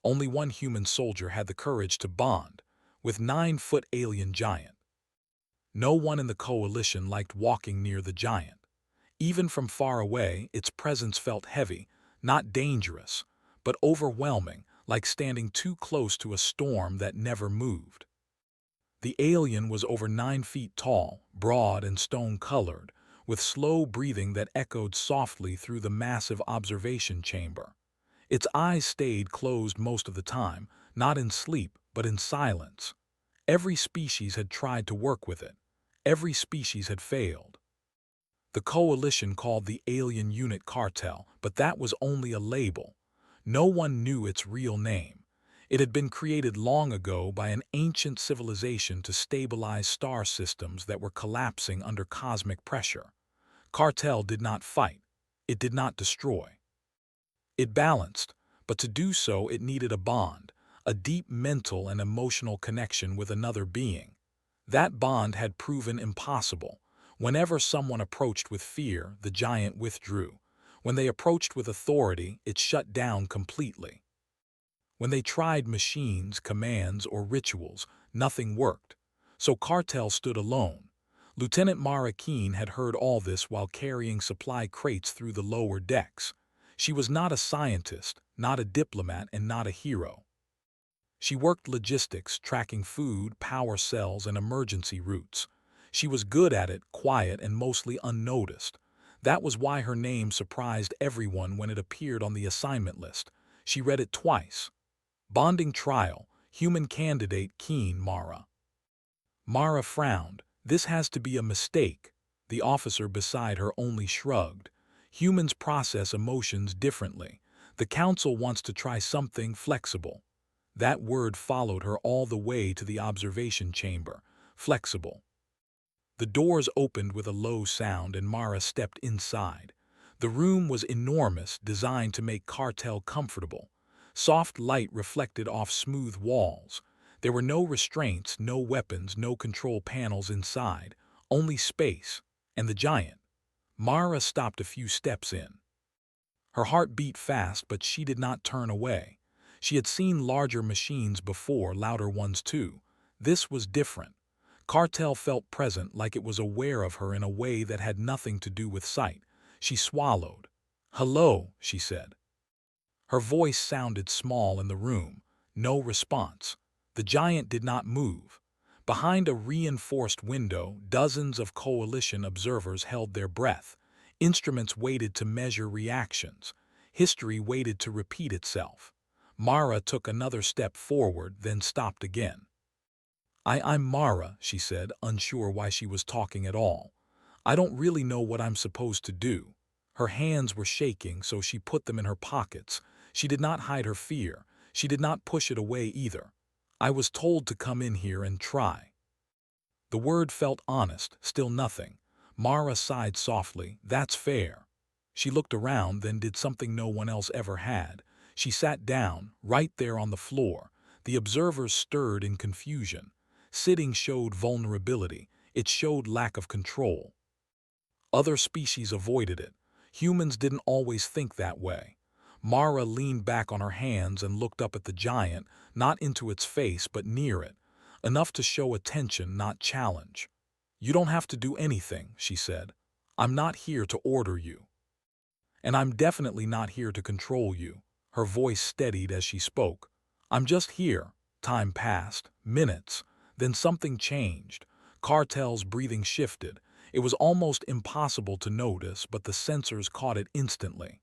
Only one human soldier had the courage to bond with 9-foot alien giant. No one in the coalition liked walking near the giant. Even from far away, its presence felt heavy, not dangerous, but overwhelming, like standing too close to a storm that never moved. The alien was over 9 feet tall, broad and stone-colored, with slow breathing that echoed softly through the massive observation chamber. Its eyes stayed closed most of the time, not in sleep, but in silence. Every species had tried to work with it. Every species had failed. The coalition called the alien unit cartel, but that was only a label. No one knew its real name. It had been created long ago by an ancient civilization to stabilize star systems that were collapsing under cosmic pressure. Cartel did not fight. It did not destroy. It balanced, but to do so it needed a bond, a deep mental and emotional connection with another being. That bond had proven impossible. Whenever someone approached with fear, the giant withdrew. When they approached with authority, it shut down completely. When they tried machines, commands, or rituals, nothing worked. So Cartel stood alone. Lieutenant Mara Keene had heard all this while carrying supply crates through the lower decks. She was not a scientist, not a diplomat, and not a hero. She worked logistics, tracking food, power cells, and emergency routes. She was good at it, quiet, and mostly unnoticed. That was why her name surprised everyone when it appeared on the assignment list. She read it twice. Bonding trial, human candidate Keene Mara. Mara frowned. This has to be a mistake. The officer beside her only shrugged. Humans process emotions differently. The council wants to try something flexible. That word followed her all the way to the observation chamber. Flexible. The doors opened with a low sound and Mara stepped inside. The room was enormous, designed to make Cartel comfortable. Soft light reflected off smooth walls. There were no restraints, no weapons, no control panels inside, only space, and the giant. Mara stopped a few steps in. Her heart beat fast, but she did not turn away. She had seen larger machines before, louder ones too. This was different. Cartel felt present, like it was aware of her in a way that had nothing to do with sight. She swallowed. "Hello," she said. Her voice sounded small in the room. No response. The giant did not move. Behind a reinforced window, dozens of coalition observers held their breath. Instruments waited to measure reactions. History waited to repeat itself. Mara took another step forward, then stopped again. I'm Mara," she said, unsure why she was talking at all. "I don't really know what I'm supposed to do." Her hands were shaking, so she put them in her pockets. She did not hide her fear. She did not push it away either. "I was told to come in here and try." The word felt honest, still nothing. Mara sighed softly. "That's fair." She looked around, then did something no one else ever had. She sat down, right there on the floor. The observers stirred in confusion. Sitting showed vulnerability. It showed lack of control. Other species avoided it. Humans didn't always think that way. Mara leaned back on her hands and looked up at the giant, not into its face but near it, enough to show attention, not challenge. "You don't have to do anything," she said. "I'm not here to order you. And I'm definitely not here to control you." Her voice steadied as she spoke. "I'm just here." Time passed, minutes. Then something changed. Cartel's breathing shifted. It was almost impossible to notice, but the sensors caught it instantly.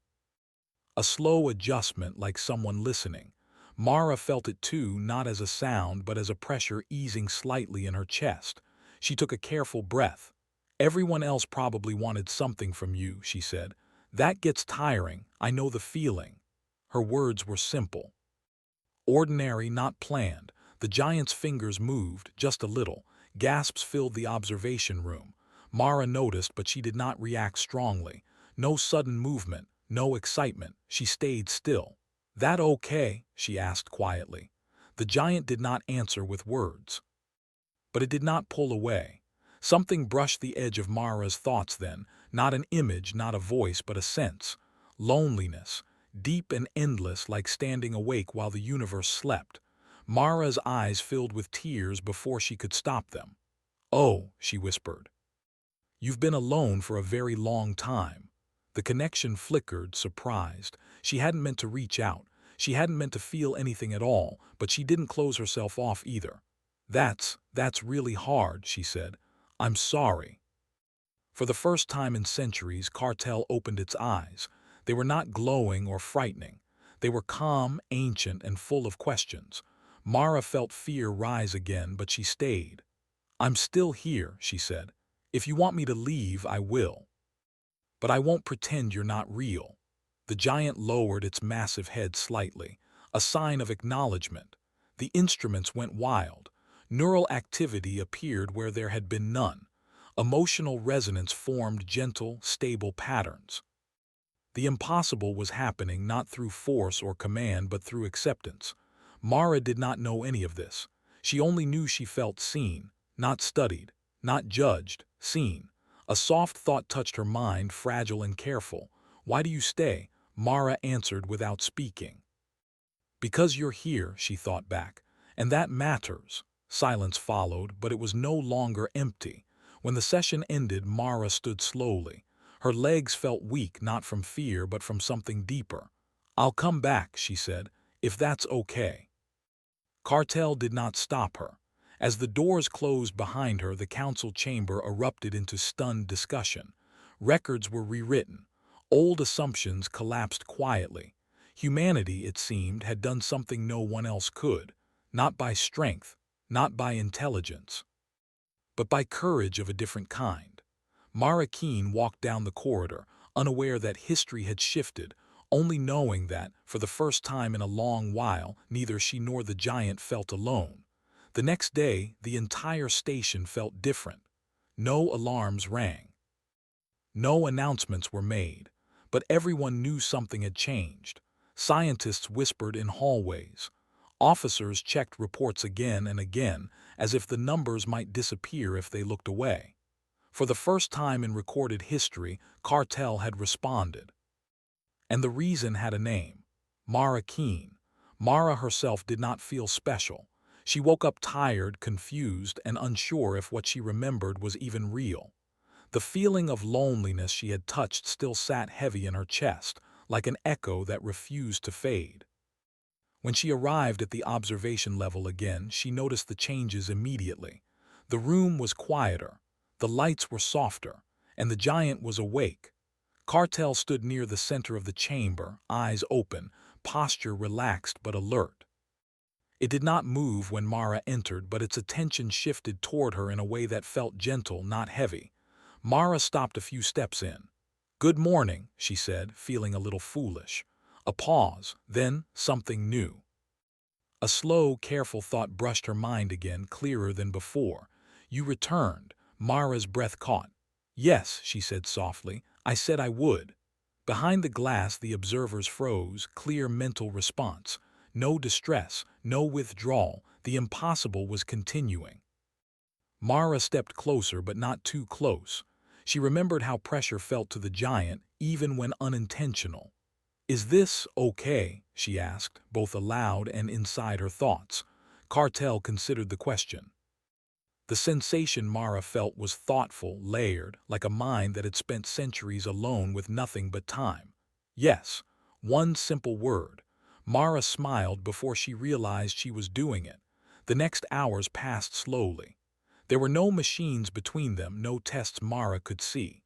A slow adjustment, like someone listening. Mara felt it too, not as a sound, but as a pressure easing slightly in her chest. She took a careful breath. "Everyone else probably wanted something from you," she said. "That gets tiring. I know the feeling." Her words were simple. Ordinary, not planned. The giant's fingers moved, just a little. Gasps filled the observation room. Mara noticed, but she did not react strongly. No sudden movement, no excitement. She stayed still. "That okay?" she asked quietly. The giant did not answer with words. But it did not pull away. Something brushed the edge of Mara's thoughts then, not an image, not a voice, but a sense. Loneliness. deep and endless, like standing awake while the universe slept. Mara's eyes filled with tears before she could stop them. "Oh," she whispered. "You've been alone for a very long time." The connection flickered, surprised. She hadn't meant to reach out. She hadn't meant to feel anything at all, but she didn't close herself off either. That's really hard," she said. "I'm sorry." For the first time in centuries, Cartel opened its eyes. They were not glowing or frightening. They were calm, ancient, and full of questions. Mara felt fear rise again, but she stayed. "I'm still here," she said. "If you want me to leave, I will. But I won't pretend you're not real." The giant lowered its massive head slightly, a sign of acknowledgement. The instruments went wild. Neural activity appeared where there had been none. Emotional resonance formed gentle, stable patterns. The impossible was happening not through force or command but through acceptance. Mara did not know any of this. She only knew she felt seen, not studied, not judged, seen. A soft thought touched her mind, fragile and careful. "Why do you stay?" Mara answered without speaking. "Because you're here," she thought back. "And that matters." Silence followed, but it was no longer empty. When the session ended, Mara stood slowly. Her legs felt weak, not from fear, but from something deeper. "I'll come back," she said, "if that's okay." Cartel did not stop her. As the doors closed behind her, the council chamber erupted into stunned discussion. Records were rewritten. Old assumptions collapsed quietly. Humanity, it seemed, had done something no one else could. Not by strength, not by intelligence, but by courage of a different kind. Mara Keen walked down the corridor, unaware that history had shifted, only knowing that, for the first time in a long while, neither she nor the giant felt alone. The next day, the entire station felt different. No alarms rang. No announcements were made, but everyone knew something had changed. Scientists whispered in hallways. Officers checked reports again and again, as if the numbers might disappear if they looked away. For the first time in recorded history, Cartel had responded. And the reason had a name: Mara Keen. Mara herself did not feel special. She woke up tired, confused, and unsure if what she remembered was even real. The feeling of loneliness she had touched still sat heavy in her chest, like an echo that refused to fade. When she arrived at the observation level again, she noticed the changes immediately. The room was quieter, the lights were softer, and the giant was awake. Cartel stood near the center of the chamber, eyes open, posture relaxed but alert. It did not move when Mara entered, but its attention shifted toward her in a way that felt gentle, not heavy. Mara stopped a few steps in. "Good morning," she said, feeling a little foolish. A pause, then something new. A slow, careful thought brushed her mind again, clearer than before. "You returned." Mara's breath caught. "Yes," she said softly, "I said I would." Behind the glass, the observers froze, clear mental response. No distress, no withdrawal, the impossible was continuing. Mara stepped closer, but not too close. She remembered how pressure felt to the giant, even when unintentional. "Is this okay?" she asked, both aloud and inside her thoughts. Cartel considered the question. The sensation Mara felt was thoughtful, layered, like a mind that had spent centuries alone with nothing but time. "Yes." One simple word. Mara smiled before she realized she was doing it. The next hours passed slowly. There were no machines between them, no tests Mara could see.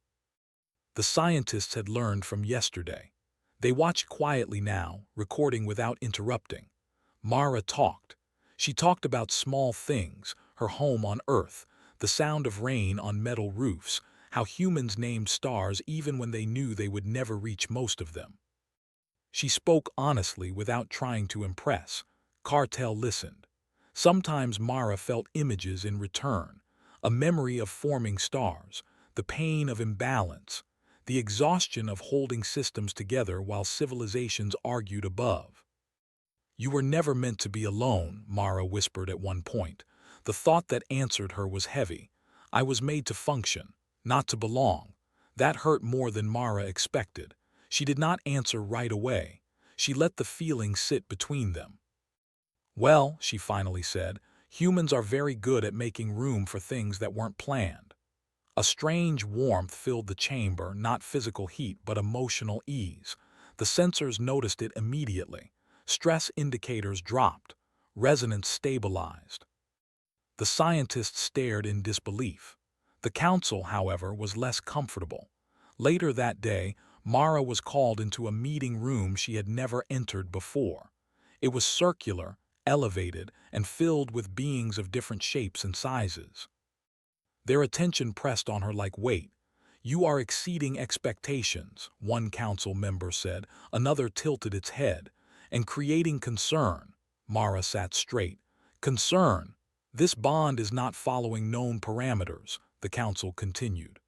The scientists had learned from yesterday. They watched quietly now, recording without interrupting. Mara talked. She talked about small things, her home on Earth, the sound of rain on metal roofs, how humans named stars even when they knew they would never reach most of them. She spoke honestly without trying to impress. Cartel listened. Sometimes Mara felt images in return, a memory of forming stars, the pain of imbalance, the exhaustion of holding systems together while civilizations argued above. "You were never meant to be alone," Mara whispered at one point. The thought that answered her was heavy. "I was made to function, not to belong." That hurt more than Mara expected. She did not answer right away. She let the feeling sit between them. "Well," she finally said, "humans are very good at making room for things that weren't planned." A strange warmth filled the chamber, not physical heat but emotional ease. The sensors noticed it immediately. Stress indicators dropped. Resonance stabilized. The scientists stared in disbelief. The council, however, was less comfortable. Later that day, Mara was called into a meeting room she had never entered before. It was circular, elevated, and filled with beings of different shapes and sizes. Their attention pressed on her like weight. "You are exceeding expectations," one council member said. Another tilted its head. "And creating concern." Mara sat straight. "Concern. This bond is not following known parameters," the council continued.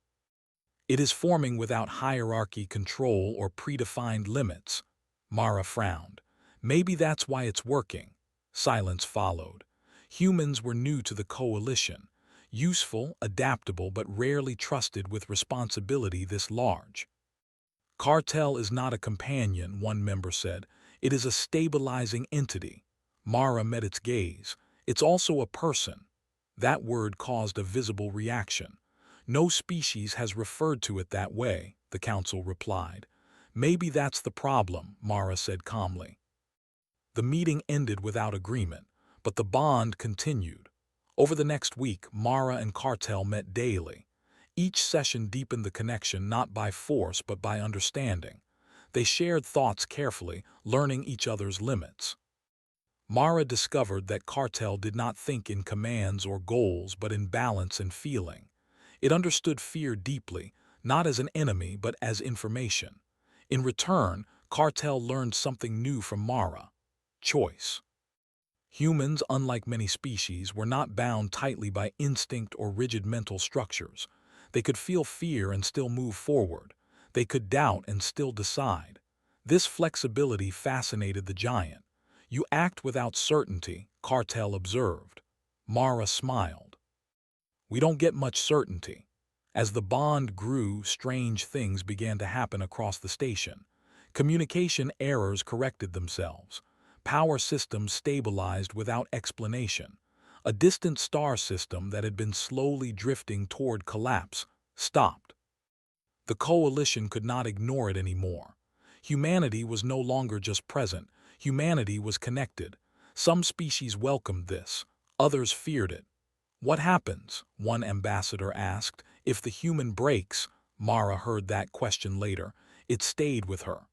"It is forming without hierarchy, control, or predefined limits." Mara frowned. "Maybe that's why it's working." Silence followed. Humans were new to the coalition. Useful, adaptable, but rarely trusted with responsibility this large. "Cartel is not a companion," one member said. "It is a stabilizing entity." Mara met its gaze. "It's also a person." That word caused a visible reaction. "No species has referred to it that way," the council replied. "Maybe that's the problem," Mara said calmly. The meeting ended without agreement, but the bond continued. Over the next week, Mara and Cartel met daily. Each session deepened the connection not by force but by understanding. They shared thoughts carefully, learning each other's limits. Mara discovered that Cartel did not think in commands or goals but in balance and feeling. It understood fear deeply, not as an enemy but as information. In return, Cartel learned something new from Mara: choice. Humans, unlike many species, were not bound tightly by instinct or rigid mental structures. They could feel fear and still move forward. They could doubt and still decide. This flexibility fascinated the giant. "You act without certainty," Cartel observed. Mara smiled. "We don't get much certainty." As the bond grew, strange things began to happen across the station. Communication errors corrected themselves. Power systems stabilized without explanation. A distant star system that had been slowly drifting toward collapse stopped. The coalition could not ignore it anymore. Humanity was no longer just present. Humanity was connected. Some species welcomed this. Others feared it. "What happens?" one ambassador asked. "If the human breaks?" Mara heard that question later. It stayed with her.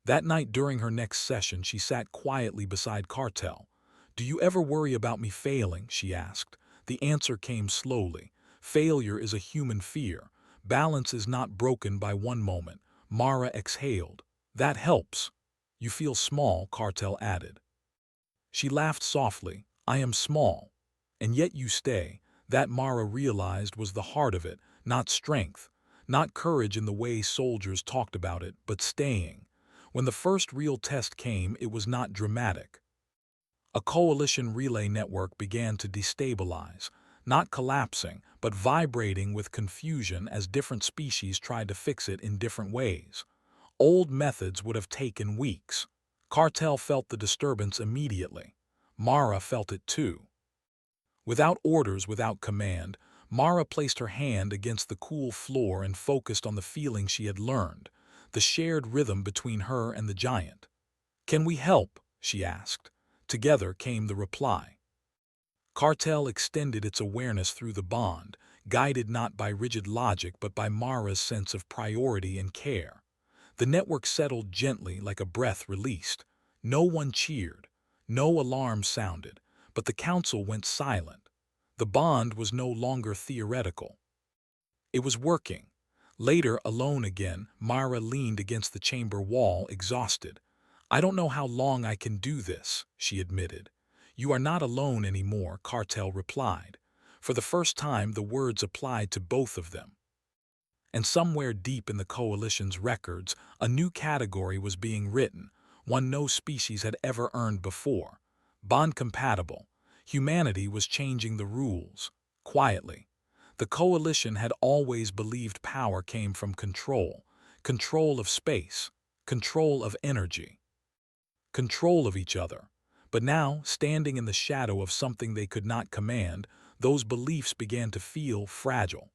That night during her next session, she sat quietly beside Cartel. "Do you ever worry about me failing?" she asked. The answer came slowly. "Failure is a human fear. Balance is not broken by one moment." Mara exhaled. "That helps." "You feel small," Cartel added. She laughed softly. "I am small. And yet you stay." That, Mara realized, was the heart of it, not strength, not courage in the way soldiers talked about it, but staying. When the first real test came, it was not dramatic. A coalition relay network began to destabilize, not collapsing, but vibrating with confusion as different species tried to fix it in different ways. Old methods would have taken weeks. Cartel felt the disturbance immediately. Mara felt it too. Without orders, without command, Mara placed her hand against the cool floor and focused on the feeling she had learned, the shared rhythm between her and the giant. "Can we help?" she asked. Together came the reply. Cartel extended its awareness through the bond, guided not by rigid logic but by Mara's sense of priority and care. The network settled gently like a breath released. No one cheered. No alarm sounded. But the council went silent. The bond was no longer theoretical. It was working. Later, alone again, Mara leaned against the chamber wall, exhausted. "I don't know how long I can do this," she admitted. "You are not alone anymore," Cartel replied. For the first time, the words applied to both of them. And somewhere deep in the coalition's records, a new category was being written, one no species had ever earned before. Bond compatible. Humanity was changing the rules, quietly. The coalition had always believed power came from control, control of space, control of energy. control of each other. But now, standing in the shadow of something they could not command, those beliefs began to feel fragile.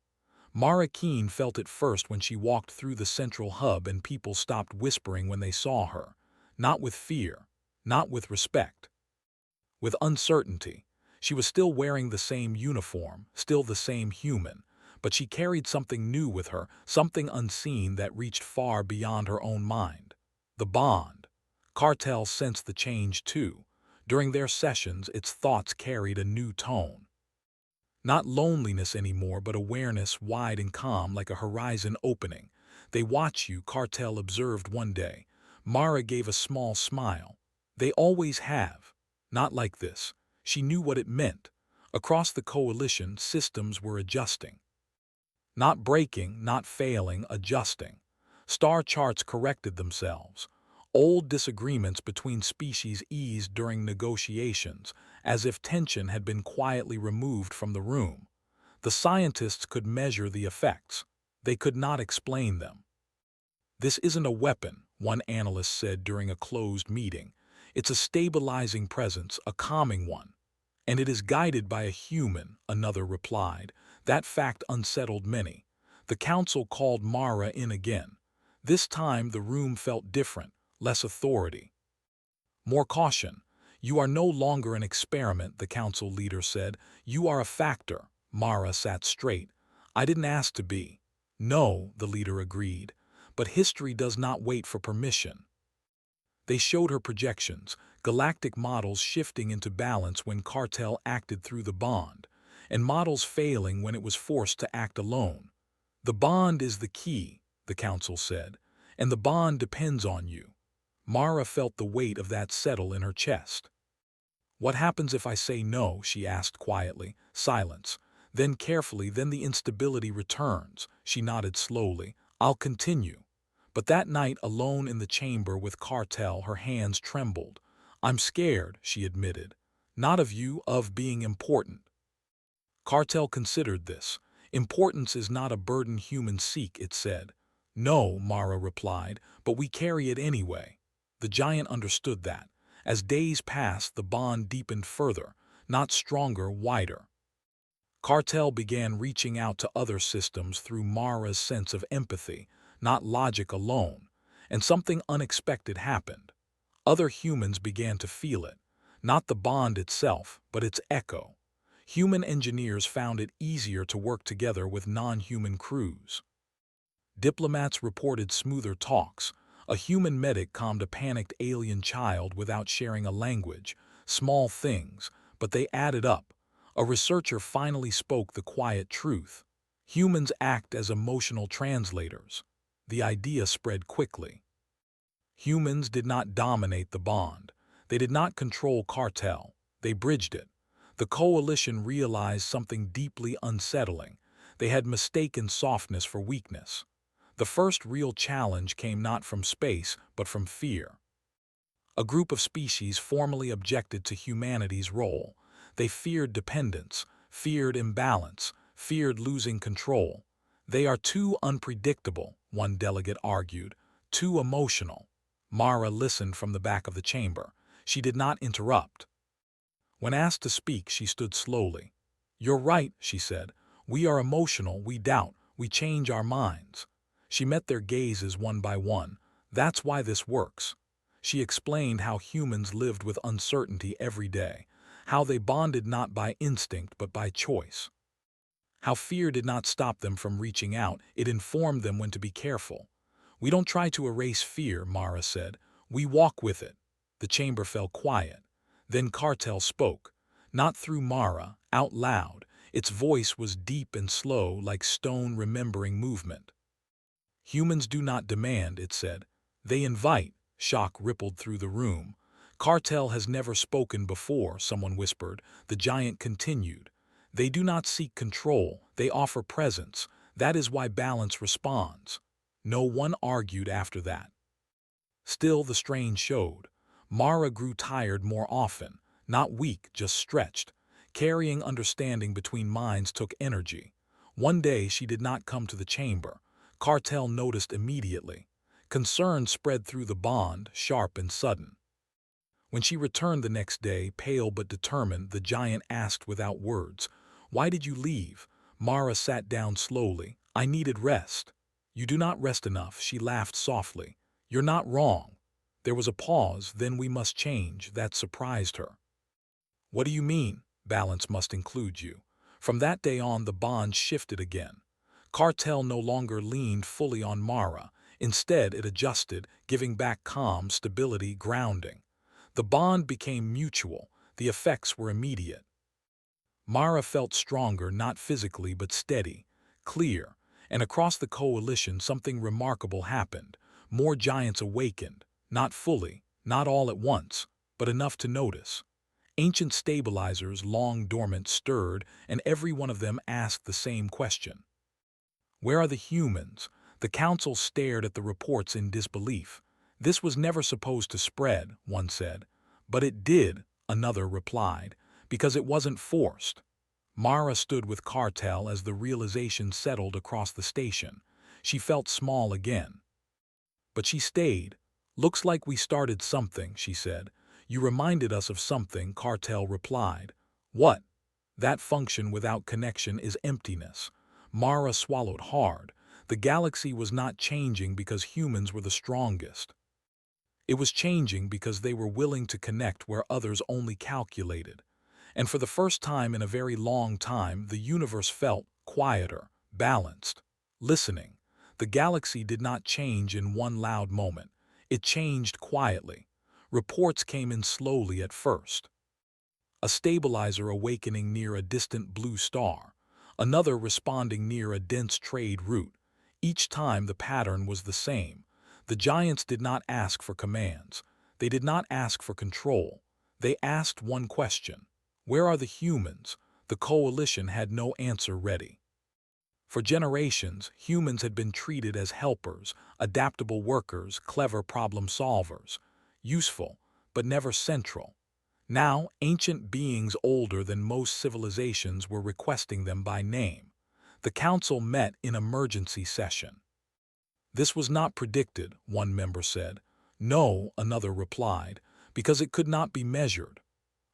Mara Keen felt it first when she walked through the central hub and people stopped whispering when they saw her. Not with fear, not with respect, with uncertainty. She was still wearing the same uniform, still the same human, but she carried something new with her, something unseen that reached far beyond her own mind. The bond. Cartel sensed the change too. During their sessions, its thoughts carried a new tone. Not loneliness anymore, but awareness, wide and calm like a horizon opening. They watch you, Cartel observed one day. Mara gave a small smile. They always have. Not like this. She knew what it meant. Across the coalition, systems were adjusting. Not breaking, not failing, adjusting. Star charts corrected themselves. Old disagreements between species eased during negotiations, as if tension had been quietly removed from the room. The scientists could measure the effects. They could not explain them. "This isn't a weapon," one analyst said during a closed meeting. "It's a stabilizing presence, a calming one." "And it is guided by a human," another replied. That fact unsettled many. The council called Mara in again. This time the room felt different, less authority, more caution. "You are no longer an experiment," the council leader said. "You are a factor." Mara sat straight. "I didn't ask to be." "No," the leader agreed. "But history does not wait for permission." They showed her projections, galactic models shifting into balance when Cartel acted through the bond, and models failing when it was forced to act alone. "The bond is the key," the council said, "and the bond depends on you." Mara felt the weight of that settle in her chest. "What happens if I say no?" she asked quietly. Silence. Then carefully, "Then the instability returns." She nodded slowly. "I'll continue." But that night, alone in the chamber with Cartel, her hands trembled. "I'm scared," she admitted. "Not of you, of being important." Cartel considered this. "Importance is not a burden humans seek," it said. "No," Mara replied, "but we carry it anyway." The giant understood that. As days passed, the bond deepened further, not stronger, wider. Cartel began reaching out to other systems through Mara's sense of empathy, not logic alone, and something unexpected happened. Other humans began to feel it, not the bond itself, but its echo. Human engineers found it easier to work together with non-human crews. Diplomats reported smoother talks. A human medic calmed a panicked alien child without sharing a language. Small things, but they added up. A researcher finally spoke the quiet truth. Humans act as emotional translators. The idea spread quickly. Humans did not dominate the bond. They did not control Cartel. They bridged it. The coalition realized something deeply unsettling. They had mistaken softness for weakness. The first real challenge came not from space, but from fear. A group of species formally objected to humanity's role. They feared dependence, feared imbalance, feared losing control. "They are too unpredictable," one delegate argued, "too emotional." Mara listened from the back of the chamber. She did not interrupt. When asked to speak, she stood slowly. "You're right," she said. "We are emotional, we doubt, we change our minds." She met their gazes one by one. "That's why this works." She explained how humans lived with uncertainty every day, how they bonded not by instinct but by choice. How fear did not stop them from reaching out, it informed them when to be careful. "We don't try to erase fear," Mara said. "We walk with it." The chamber fell quiet. Then Cartel spoke, not through Mara, out loud. Its voice was deep and slow, like stone remembering movement. "Humans do not demand," it said. "They invite." Shock rippled through the room. "Cartel has never spoken before," someone whispered. The giant continued. "They do not seek control, they offer presence. That is why balance responds." No one argued after that. Still, the strain showed. Mara grew tired more often, not weak, just stretched. Carrying understanding between minds took energy. One day she did not come to the chamber. Cartel noticed immediately. Concern spread through the bond, sharp and sudden. When she returned the next day, pale but determined, the giant asked without words, "Why did you leave?" Mara sat down slowly. "I needed rest." "You do not rest enough," she laughed softly. "You're not wrong." There was a pause. "Then we must change." That surprised her. "What do you mean?" "Balance must include you." From that day on, the bond shifted again. Cartel no longer leaned fully on Mara. Instead, it adjusted, giving back calm, stability, grounding. The bond became mutual. The effects were immediate. Mara felt stronger, not physically but steady, clear, and across the coalition something remarkable happened. More giants awakened, not fully, not all at once, but enough to notice. Ancient stabilizers, long dormant, stirred, and every one of them asked the same question. "Where are the humans?" The council stared at the reports in disbelief. "This was never supposed to spread," one said. "But it did," another replied, "because it wasn't forced." Mara stood with Cartel as the realization settled across the station. She felt small again. But she stayed. "Looks like we started something," she said. "You reminded us of something," Cartel replied. "What?" "That function without connection is emptiness." Mara swallowed hard. The galaxy was not changing because humans were the strongest. It was changing because they were willing to connect where others only calculated. And for the first time in a very long time, the universe felt quieter, balanced, listening. The galaxy did not change in one loud moment. It changed quietly. Reports came in slowly at first. A stabilizer awakening near a distant blue star, another responding near a dense trade route. Each time the pattern was the same. The giants did not ask for commands. They did not ask for control. They asked one question: "Where are the humans?" The coalition had no answer ready. For generations, humans had been treated as helpers, adaptable workers, clever problem solvers, useful, but never central. Now, ancient beings older than most civilizations were requesting them by name. The council met in emergency session. "This was not predicted," one member said. "No," another replied, "because it could not be measured."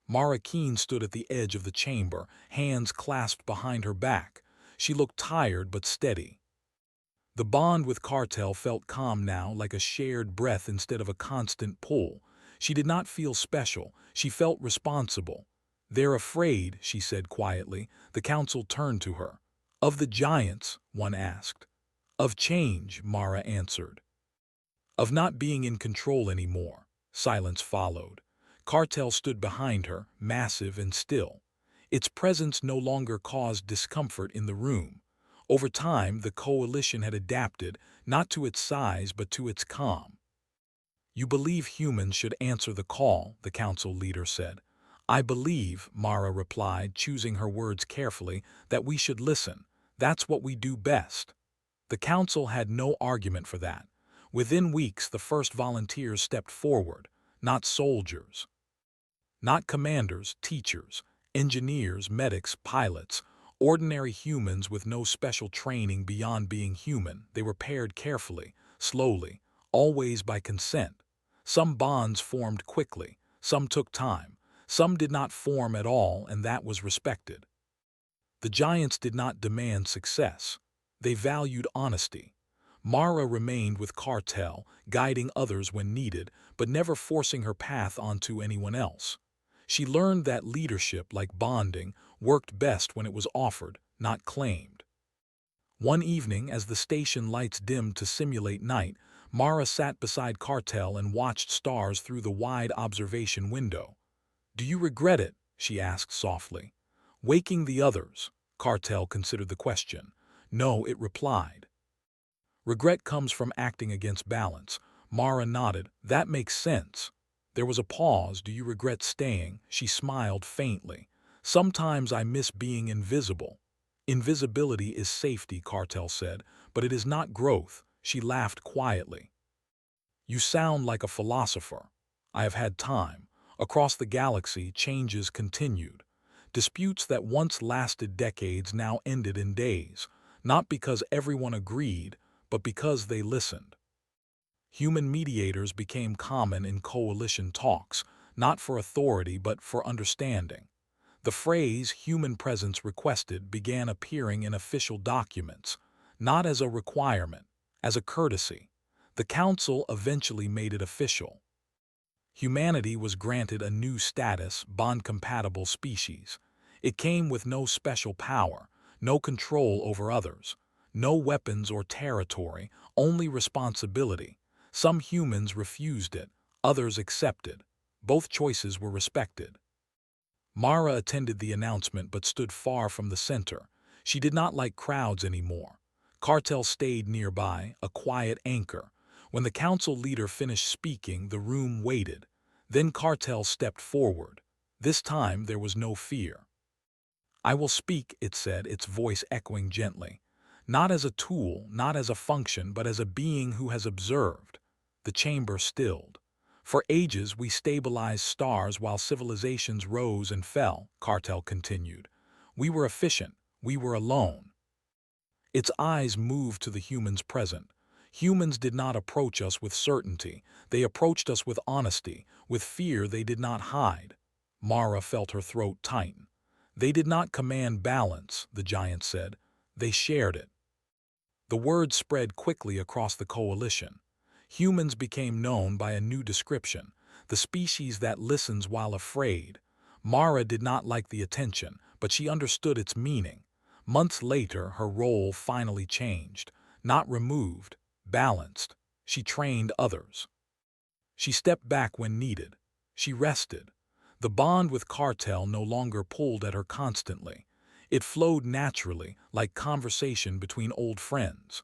Mara Keen stood at the edge of the chamber, hands clasped behind her back. She looked tired but steady. The bond with Cartel felt calm now, like a shared breath instead of a constant pull. She did not feel special. She felt responsible. "They're afraid," she said quietly. The council turned to her. "Of the giants?" one asked. "Of change," Mara answered. "Of not being in control anymore." Silence followed. Cartel stood behind her, massive and still. Its presence no longer caused discomfort in the room. Over time, the coalition had adapted, not to its size but to its calm. "You believe humans should answer the call," the council leader said. "I believe," Mara replied, choosing her words carefully, "that we should listen. That's what we do best." The council had no argument for that. Within weeks, the first volunteers stepped forward, not soldiers, not commanders, teachers, engineers, medics, pilots, ordinary humans with no special training beyond being human. They were paired carefully, slowly, always by consent. Some bonds formed quickly, some took time, some did not form at all, and that was respected. The giants did not demand success. They valued honesty. Mara remained with Cartel, guiding others when needed, but never forcing her path onto anyone else. She learned that leadership, like bonding, worked best when it was offered, not claimed. One evening, as the station lights dimmed to simulate night, Mara sat beside Cartel and watched stars through the wide observation window. "Do you regret it?" she asked softly. "Waking the others?" Cartel considered the question. "No," it replied. "Regret comes from acting against balance." Mara nodded. "That makes sense." There was a pause. "Do you regret staying?" She smiled faintly. "Sometimes I miss being invisible." "Invisibility is safety," Cartel said, "but it is not growth." She laughed quietly. "You sound like a philosopher." "I have had time." Across the galaxy, changes continued. Disputes that once lasted decades now ended in days, not because everyone agreed, but because they listened. Human mediators became common in coalition talks, not for authority but for understanding. The phrase "human presence requested" began appearing in official documents, not as a requirement, as a courtesy. The council eventually made it official. Humanity was granted a new status, bond-compatible species. It came with no special power, no control over others, no weapons or territory, only responsibility. Some humans refused it, others accepted. Both choices were respected. Mara attended the announcement but stood far from the center. She did not like crowds anymore. Cartel stayed nearby, a quiet anchor. When the council leader finished speaking, the room waited. Then Cartel stepped forward. This time there was no fear. "I will speak," it said, its voice echoing gently. "Not as a tool, not as a function, but as a being who has observed." The chamber stilled. "For ages we stabilized stars while civilizations rose and fell," Cartel continued. "We were efficient. We were alone." Its eyes moved to the humans present. Humans did not approach us with certainty. They approached us with honesty, with fear they did not hide. Mara felt her throat tighten. "They did not command balance," the giant said. "They shared it." The word spread quickly across the coalition. Humans became known by a new description, the species that listens while afraid. Mara did not like the attention, but she understood its meaning. Months later, her role finally changed. Not removed, balanced. She trained others. She stepped back when needed. She rested. The bond with Cartel no longer pulled at her constantly. It flowed naturally, like conversation between old friends.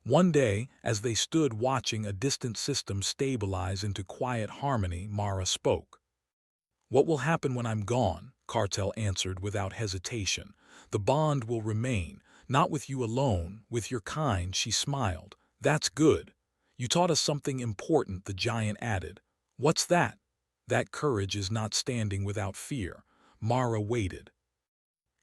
One day, as they stood watching a distant system stabilize into quiet harmony, Mara spoke. "What will happen when I'm gone?" Cartel answered without hesitation. "The bond will remain, not with you alone, with your kind." She smiled. "That's good. You taught us something important," the giant added. "What's that?" "That courage is not standing without fear." Mara waited.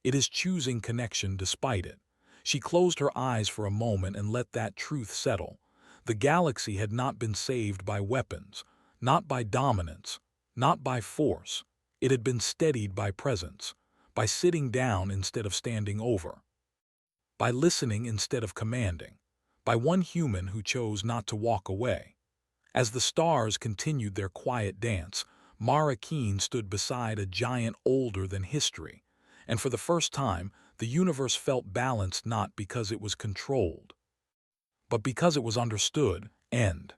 "It is choosing connection despite it." She closed her eyes for a moment and let that truth settle. The galaxy had not been saved by weapons, not by dominance, not by force. It had been steadied by presence, by sitting down instead of standing over, by listening instead of commanding, by one human who chose not to walk away. As the stars continued their quiet dance, Mara Keen stood beside a giant older than history, and for the first time, the universe felt balanced not because it was controlled, but because it was understood. End.